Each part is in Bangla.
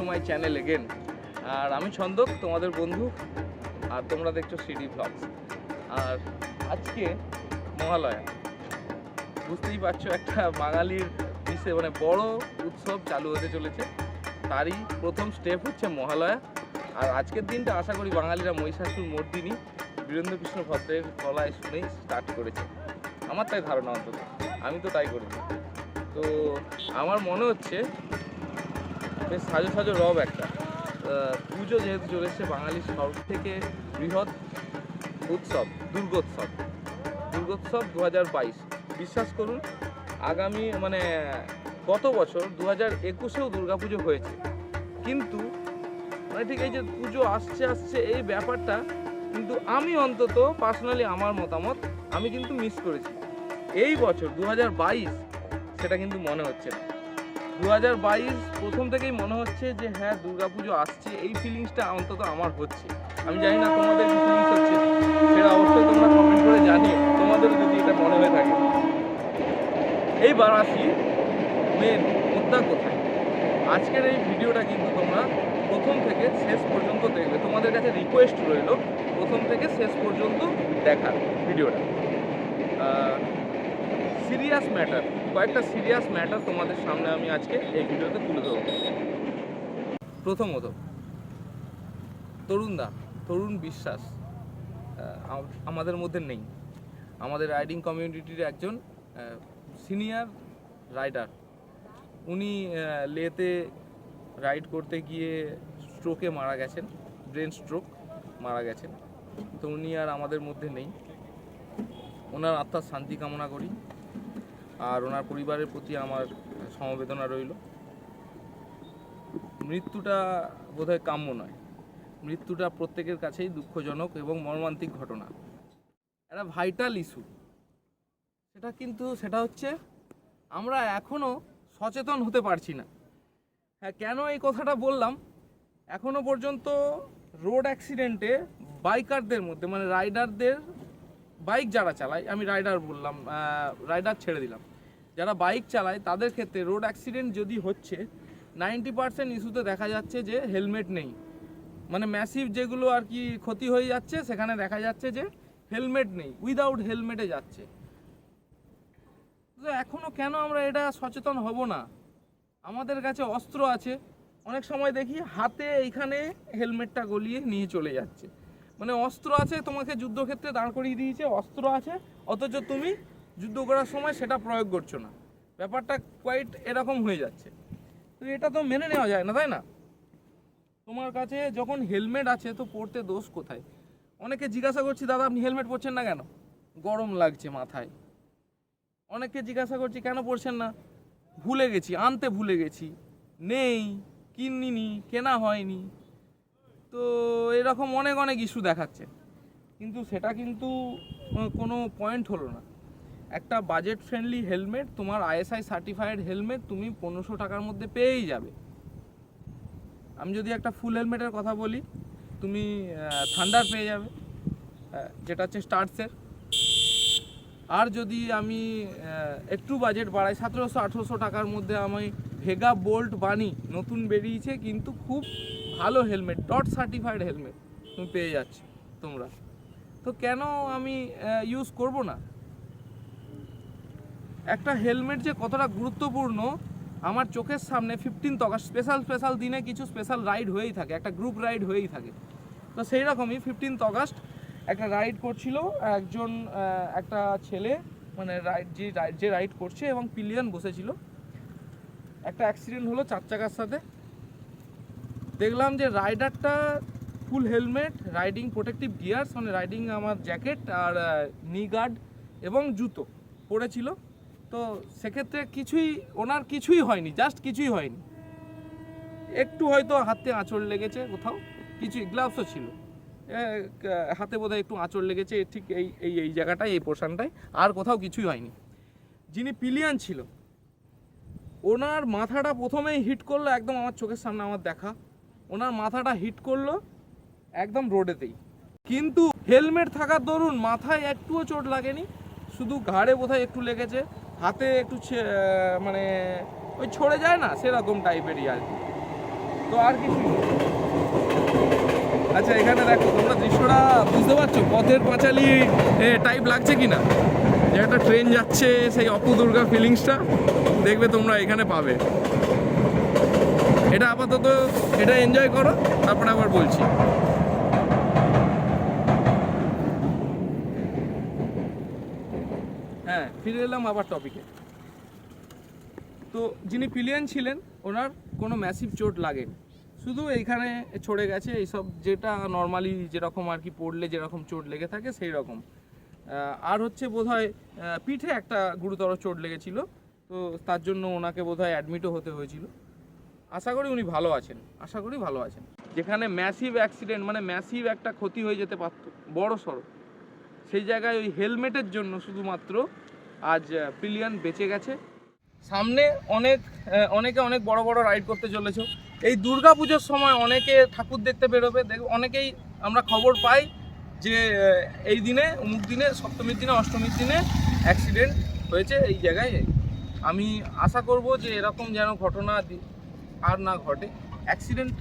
My channel again. আর আমি ছন্দক, তোমাদের বন্ধু, আর তোমরা দেখছো সিডি ব্লগস। আর আজকে মহালয়া, বুঝতেই পারছো একটা বাঙালির মানে বড় উৎসব চালু হতে চলেছে। তারই প্রথম স্টেপ হচ্ছে মহালয়া। আর আজকের দিনটা আশা করি বাঙালিরা মহিষাসুর মর্দিনী বীরেন্দ্রকৃষ্ণ ভদ্রের গলায় শুনেই স্টার্ট করেছে, আমার তাই ধারণা, অন্তত আমি তো তাই করেছি। তো আমার মনে হচ্ছে বেশ সাজো সাজো রব একটা পুজো যেহেতু চলেছে, বাঙালির সব থেকে বৃহৎ উৎসব দুর্গোৎসব 2022। বিশ্বাস করুন, আগামী মানে গত বছর 2021-এও দুর্গাপুজো হয়েছে, কিন্তু মানে ঠিক এই যে পুজো আসছে এই ব্যাপারটা কিন্তু আমি অন্তত পার্সোনালি আমার মতামত আমি কিন্তু মিস করেছি। এই বছর 2022 সেটা কিন্তু মনে হচ্ছে না। 2022 প্রথম থেকেই মনে হচ্ছে যে হ্যাঁ দুর্গাপুজো আসছে, এই ফিলিংসটা অন্তত আমার হচ্ছে। আমি জানি না তোমাদের কি ফিলিংস হচ্ছে, সেটা অবশ্যই তোমরা কমেন্ট করে জানিও তোমাদেরও যদি এটা মনে হয়ে থাকে। এইবার আসি মেন মুদ্রা কোথায়। আজকের এই ভিডিওটা কিন্তু তোমরা প্রথম থেকে শেষ পর্যন্ত দেখবে, তোমাদের কাছে রিকোয়েস্ট রইল প্রথম থেকে শেষ পর্যন্ত দেখার ভিডিওটা। সিরিয়াস ম্যাটার, কয়েকটা সিরিয়াস ম্যাটার তোমাদের সামনে আমি আজকে এই ভিডিওতে তুলে ধরব। প্রথমত তরুণ বিশ্বাস আমাদের মধ্যে নেই। আমাদের রাইডিং কমিউনিটির একজন সিনিয়র রাইডার, উনি লেতে রাইড করতে গিয়ে স্ট্রোকে মারা গেছেন, ব্রেন স্ট্রোক মারা গেছেন। তো উনি আর আমাদের মধ্যে নেই। ওনার আত্মার শান্তি কামনা করি, আর ওনার পরিবারের প্রতি আমার সমবেদনা রইল। মৃত্যুটা বোধহয় কাম্য নয়, মৃত্যুটা প্রত্যেকের কাছেই দুঃখজনক এবং মর্মান্তিক ঘটনা। একটা ভাইটাল ইস্যু সেটা হচ্ছে আমরা এখনও সচেতন হতে পারছি না। হ্যাঁ, কেন এই কথাটা বললাম, এখনও পর্যন্ত রোড অ্যাক্সিডেন্টে বাইকারদের মধ্যে মানে রাইডারদের, বাইক যারা চালায়, আমি রাইডার বললাম, রাইডার ছেড়ে দিলাম, যারা বাইক চালায় তাদের ক্ষেত্রে রোড অ্যাক্সিডেন্ট যদি হচ্ছে 90% ইস্যুতে দেখা যাচ্ছে যে হেলমেট নেই। মানে ম্যাসিভ যেগুলো আর কি ক্ষতি হয়ে যাচ্ছে সেখানে দেখা যাচ্ছে যে হেলমেট নেই, উইদাউট হেলমেটে যাচ্ছে। তো এখনও কেন আমরা এটা সচেতন হব না? আমাদের কাছে অস্ত্র আছে, অনেক সময় দেখি হাতে এইখানে হেলমেটটা গলিয়ে নিয়ে চলে যাচ্ছে। মানে অস্ত্র আছে, তোমাকে যুদ্ধক্ষেত্রে দাঁড় করিয়ে দিয়েছে, অস্ত্র আছে, অথচ তুমি যুদ্ধ করার সময় সেটা প্রয়োগ করছো না। ব্যাপারটা কোয়াইট এরকম হয়ে যাচ্ছে। তো এটা তো মেনে নেওয়া যায় না, তাই না? তোমার কাছে যখন হেলমেট আছে তো পড়তে দোষ কোথায়? অনেকে জিজ্ঞাসা করছি, দাদা আপনি হেলমেট পরছেন না কেন? গরম লাগছে মাথায়। অনেককে জিজ্ঞাসা করছি কেন পরছেন না? ভুলে গেছি, আনতে ভুলে গেছি, নেই, কিনিনি, কেনা হয়নি। তো এরকম অনেক ইস্যু দেখাচ্ছে, কিন্তু সেটা কিন্তু কোনো পয়েন্ট হলো না। একটা বাজেট ফ্রেন্ডলি হেলমেট, তোমার ISI সার্টিফাইড হেলমেট তুমি 1500 টাকার মধ্যে পেয়েই যাবে। আমি যদি একটা ফুল হেলমেটের কথা বলি, তুমি থান্ডার পেয়ে যাবে, যেটা হচ্ছে স্টার্টসের। আর যদি আমি একটু বাজেট বাড়াই, 1700-1800 টাকার মধ্যে আমি ভেগা বোল্ট বানি নতুন বেরিয়েছে, কিন্তু খুব ভালো হেলমেট, ডট সার্টিফাইড হেলমেট তুমি পেয়ে যাচ্ছ তোমরা। তো কেন আমি ইউজ করব না? একটা হেলমেট যে কতটা গুরুত্বপূর্ণ আমার চোখের সামনে 15 অগাস্ট স্পেশাল দিনে কিছু স্পেশাল রাইড হয়েই থাকে, একটা গ্রুপ রাইড হয়েই থাকে। তো সেই রকমই 15 অগাস্ট একটা রাইড করছিল একজন, একটা ছেলে, মানে যে রাইড করছে এবং পিলিয়ন বসেছিল। একটা অ্যাক্সিডেন্ট হলো 4 চাকার সাথে। দেখলাম যে রাইডারটা full helmet, riding protective gears মানে রাইডিং আমার জ্যাকেট আর নি গার্ড এবং জুতো পরেছিল। তো সেক্ষেত্রে ওনার কিছুই হয়নি, জাস্ট কিছুই হয়নি। একটু হয়তো হাতে আঁচড় লেগেছে কোথাও, কিছুই, গ্লাভসও ছিল, হাতে বোধহয় একটু আঁচড় লেগেছে ঠিক এই জায়গাটায়, এই পোর্শনটায়, আর কোথাও কিছুই হয়নি। যিনি পিলিয়ন ছিল ওনার মাথাটা প্রথমেই হিট করলো, একদম আমার চোখের সামনে আমার দেখা, ওনার মাথাটা হিট করলো একদম রোডেতেই। কিন্তু হেলমেট থাকার দরুন মাথায় একটুও চোট লাগেনি, শুধু ঘাড়ে বোধহয় একটু লেগেছে, হাতে একটু মানে ওই ছড়ে যায় না সেরকম টাইপেরই আর কি। তো আর কিছু। আচ্ছা এখানে দেখো তোমরা দৃশ্যটা বুঝতে পারছো, পথের পাঁচালী টাইপ লাগছে কি না, যে একটা ট্রেন যাচ্ছে, সেই অপু দুর্গা ফিলিংসটা দেখবে তোমরা এখানে পাবে। এটা আপাতত এটা এনজয় করো, তারপরে আবার বলছি। হ্যাঁ, ফিরে এলাম আবার টপিকে। তো যিনি পিলিয়ন ছিলেন ওনার কোনো ম্যাসিভ চোট লাগেনি, শুধু এইখানে ছড়ে গেছে এইসব, যেটা নর্মালি যেরকম আর কি পড়লে যেরকম চোট লেগে থাকে সেই রকম। আর হচ্ছে বোধহয় পিঠে একটা গুরুতর চোট লেগেছিল, তো তার জন্য ওনাকে বোধহয় অ্যাডমিটও হতে হয়েছিল। আশা করি উনি ভালো আছেন, আশা করি ভালো আছেন। যেখানে ম্যাসিভ অ্যাক্সিডেন্ট মানে ম্যাসিভ একটা ক্ষতি হয়ে যেতে পারত বড় সড়ো, সেই জায়গায় ওই হেলমেটের জন্য শুধুমাত্র আজ পিলিয়ন বেঁচে গেছে। সামনে অনেকে অনেক বড় বড় রাইড করতে চলেছে। এই দুর্গা পুজোর সময় অনেকে ঠাকুর দেখতে বেরোবে, অনেকেই আমরা খবর পাই যে এই দিনে অমুক দিনে সপ্তমীর দিনে অষ্টমীর দিনে অ্যাক্সিডেন্ট হয়েছে এই জায়গায়। আমি আশা করব যে এরকম যেন ঘটনা আর না ঘটে। অ্যাক্সিডেন্ট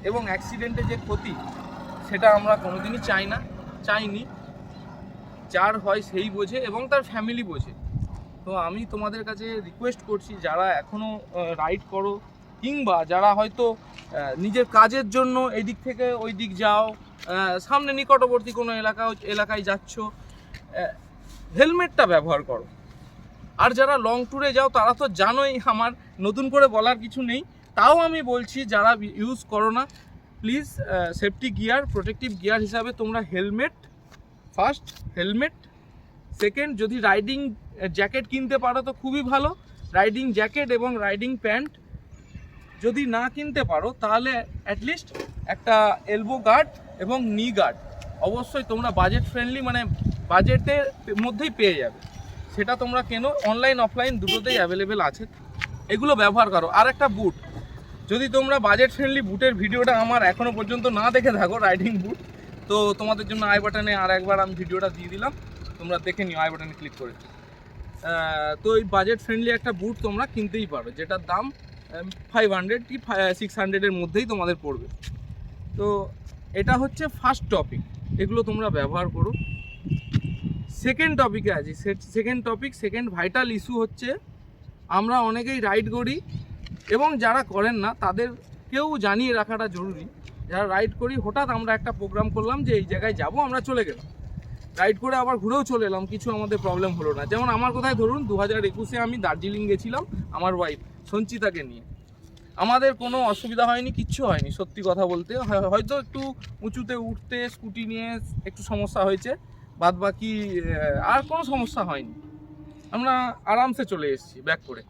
এবং অ্যাক্সিডেন্টে যে ক্ষতি সেটা আমরা কোনোদিনই চাইনি। যার হয় সেই বোঝে এবং তার ফ্যামিলি বোঝে। তো আমি তোমাদের কাছে রিকোয়েস্ট করছি, যারা এখনও রাইড করো কিংবা যারা হয়তো নিজের কাজের জন্য এই দিক থেকে ওই দিক যাও, সামনে নিকটবর্তী কোনো এলাকায় যাচ্ছ, হেলমেটটা ব্যবহার করো। আর যারা লং ট্যুরে যাও তারা তো জানোই, আমার নতুন করে বলার কিছু নেই। তাও আমি বলছি, যারা ইউজ করো না, please safety gear, protective gear হিসাবে তোমরা হেলমেট ফার্স্ট, হেলমেট সেকেন্ড, যদি রাইডিং জ্যাকেট কিনতে পারো তো খুবই ভালো, রাইডিং জ্যাকেট এবং রাইডিং প্যান্ট। যদি না কিনতে পারো তাহলে অ্যাটলিস্ট একটা এলবো গার্ড এবং নি গার্ড অবশ্যই তোমরা বাজেট ফ্রেন্ডলি, মানে বাজেটের মধ্যেই পেয়ে যাবে, সেটা তোমরা কেনো। অনলাইন অফলাইন দুটোতেই অ্যাভেলেবেল আছে, এগুলো ব্যবহার করো। আর একটা বুট, যদি তোমরা বাজেট ফ্রেন্ডলি বুটের ভিডিওটা আমার এখনও পর্যন্ত না দেখে থাকো, রাইডিং বুট, তো তোমাদের জন্য আই বাটনে আর একবার আমি ভিডিওটা দিয়ে দিলাম, তোমরা দেখে নিও আই বাটনে ক্লিক করে। তো এই বাজেট ফ্রেন্ডলি একটা বুট তোমরা কিনতেই পারো, যেটার দাম 500 কি 600-এর মধ্যেই তোমাদের পড়বে। তো এটা হচ্ছে ফার্স্ট টপিক, এগুলো তোমরা ব্যবহার করো। সেকেন্ড টপিকে আছি। সেকেন্ড ভাইটাল ইস্যু হচ্ছে, আমরা অনেকেই রাইড করি এবং যারা করেন না তাদেরকেও জানিয়ে রাখাটা জরুরি। যারা রাইড করি, হঠাৎ আমরা একটা প্রোগ্রাম করলাম যে এই জায়গায় যাব, আমরা চলে গেলাম, রাইড করে আবার ঘুরেও চলে এলাম, কিছু আমাদের প্রবলেম হলো না। যেমন আমার কথায় ধরুন, 2021-এ আমি দার্জিলিং গেছিলাম আমার ওয়াইফ সঞ্চিতাকে নিয়ে, আমাদের কোনো অসুবিধা হয়নি, কিচ্ছু হয়নি। সত্যি কথা বলতে হয়তো একটু উঁচুতে উঠতে স্কুটি নিয়ে একটু সমস্যা হয়েছে, বাদ বাকি আর কোনো সমস্যা হয়নি, আমরা আরামসে চলে এসেছি ব্যাক করে।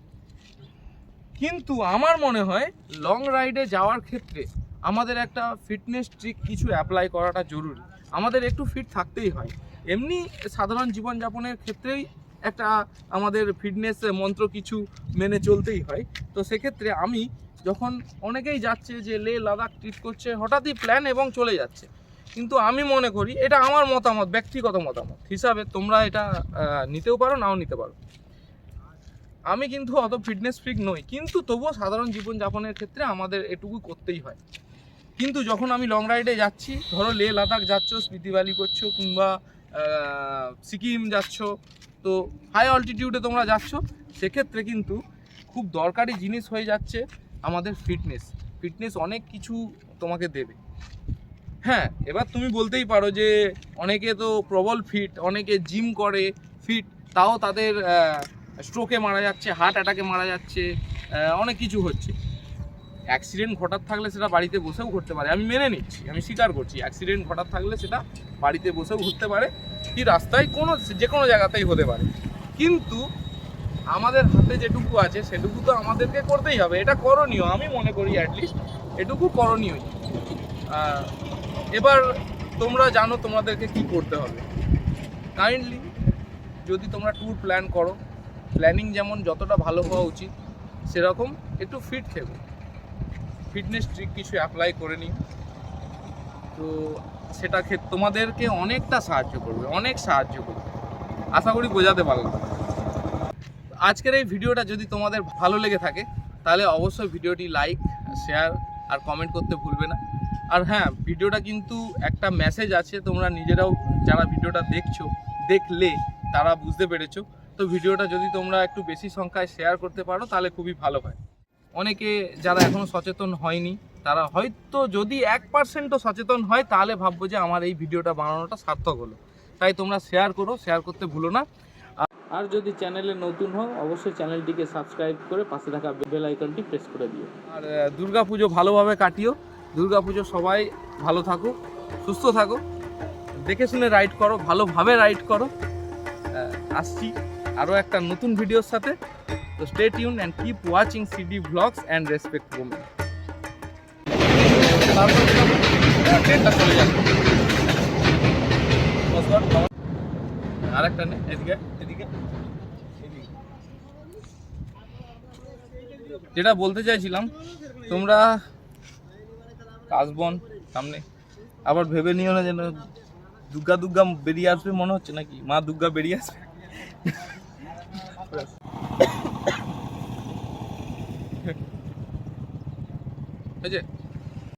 কিন্তু আমার মনে হয় লং রাইডে যাওয়ার ক্ষেত্রে আমাদের একটা ফিটনেস ট্রিক কিছু অ্যাপ্লাই করাটা জরুরি। আমাদের একটু ফিট থাকতেই হয়, এমনি সাধারণ জীবনযাপনের ক্ষেত্রেই একটা আমাদের ফিটনেস মন্ত্র কিছু মেনে চলতেই হয়। তো সেক্ষেত্রে আমি যখন অনেকেই যাচ্ছে যে লে লাদাখ ট্রিপ করছে, হঠাৎই প্ল্যান এবং চলে যাচ্ছে, কিন্তু আমি মনে করি, এটা আমার মতামত, ব্যক্তিগত মতামত হিসাবে, তোমরা এটা নিতেও পারো নাও নিতে পারো। আমি কিন্তু অত ফিটনেস ফ্রিক নই, কিন্তু তবুও সাধারণ জীবনযাপনের ক্ষেত্রে আমাদের এটুকু করতেই হয়। কিন্তু যখন আমি লং রাইডে যাচ্ছি, ধরো লে লাদাখ যাচ্ছ, স্পিতি ভ্যালি করছো, কিংবা সিকিম যাচ্ছ, তো হাই অল্টিটিউডে তোমরা যাচ্ছ, সেক্ষেত্রে কিন্তু খুব দরকারি জিনিস হয়ে যাচ্ছে আমাদের ফিটনেস অনেক কিছু তোমাকে দেবে। হ্যাঁ, এবার তুমি বলতেই পারো যে অনেকে তো প্রবল ফিট, অনেকে জিম করে ফিট, তাও তাদের স্ট্রোকে মারা যাচ্ছে, হার্ট অ্যাটাকে মারা যাচ্ছে, অনেক কিছু হচ্ছে। অ্যাক্সিডেন্ট ঘটার থাকলে সেটা বাড়িতে বসেও ঘটতে পারে, আমি মেনে নিচ্ছি, আমি স্বীকার করছি, অ্যাক্সিডেন্ট ঘটার থাকলে সেটা বাড়িতে বসেও ঘটতে পারে, কি রাস্তায় যে কোনো জায়গাতেই হতে পারে। কিন্তু আমাদের হাতে যেটুকু আছে সেটুকু তো আমাদেরকে করতেই হবে, এটা করণীয়, আমি মনে করি অ্যাটলিস্ট এটুকু করণীয়ই। এবার তোমরা জানো তোমাদেরকে কি করতে হবে। কাইন্ডলি যদি তোমরা ট্যুর প্ল্যান করো, প্ল্যানিং যেমন যতটা ভালো হওয়া উচিত সেরকম একটু ফিট থেকো, ফিটনেস ট্রিক কিছু অ্যাপ্লাই করে নিই, তো সেটা তোমাদেরকে অনেকটা সাহায্য করবে, অনেক সাহায্য করবে। আশা করি বোঝাতে পারলাম। আজকের এই ভিডিওটা যদি তোমাদের ভালো লেগে থাকে তাহলে অবশ্যই ভিডিওটি লাইক, শেয়ার আর কমেন্ট করতে ভুলবে না। আর হ্যাঁ, ভিডিওটা কিন্তু একটা মেসেজ আছে, তোমরা নিজেরাও যারা ভিডিওটা দেখলে তারা বুঝতে পেরেছো। তো ভিডিওটা যদি তোমরা একটু বেশি সংখ্যায় শেয়ার করতে পারো তাহলে খুবই ভালো হয়। অনেকে যারা এখনও সচেতন হয়নি তারা হয়তো যদি 1%ও সচেতন হয় তাহলে ভাববো যে আমার এই ভিডিওটা বানানোটা সার্থক হলো। তাই তোমরা শেয়ার করো, শেয়ার করতে ভুলো না। আর যদি চ্যানেলে নতুন হও অবশ্যই চ্যানেলটিকে সাবস্ক্রাইব করে পাশে থাকা বেল আইকনটি প্রেস করে দিও। আর দুর্গাপুজো ভালোভাবে কাটিও। দুর্গাপুজো সবাই ভালো থাকো, সুস্থ থাকো, দেখে শুনে রাইড করো, ভালোভাবে রাইড করো। আসছি আরও একটা নতুন ভিডিওর সাথে। তো stay tune and keep watching CD blogs and respect women. ট্রেনটা চলে যাবে। আরেকটা নেই, এদিকে এদিকে। যেটা বলতে চাইছিলাম, তোমরা কাশবন সামনে, আবার ভেবে নিও না যেন দুর্গা দুর্গা বেরিয়ে আসবে মনে হচ্ছে, নাকি মা দুর্গা বেরিয়ে আসবে। ঠিক আছে।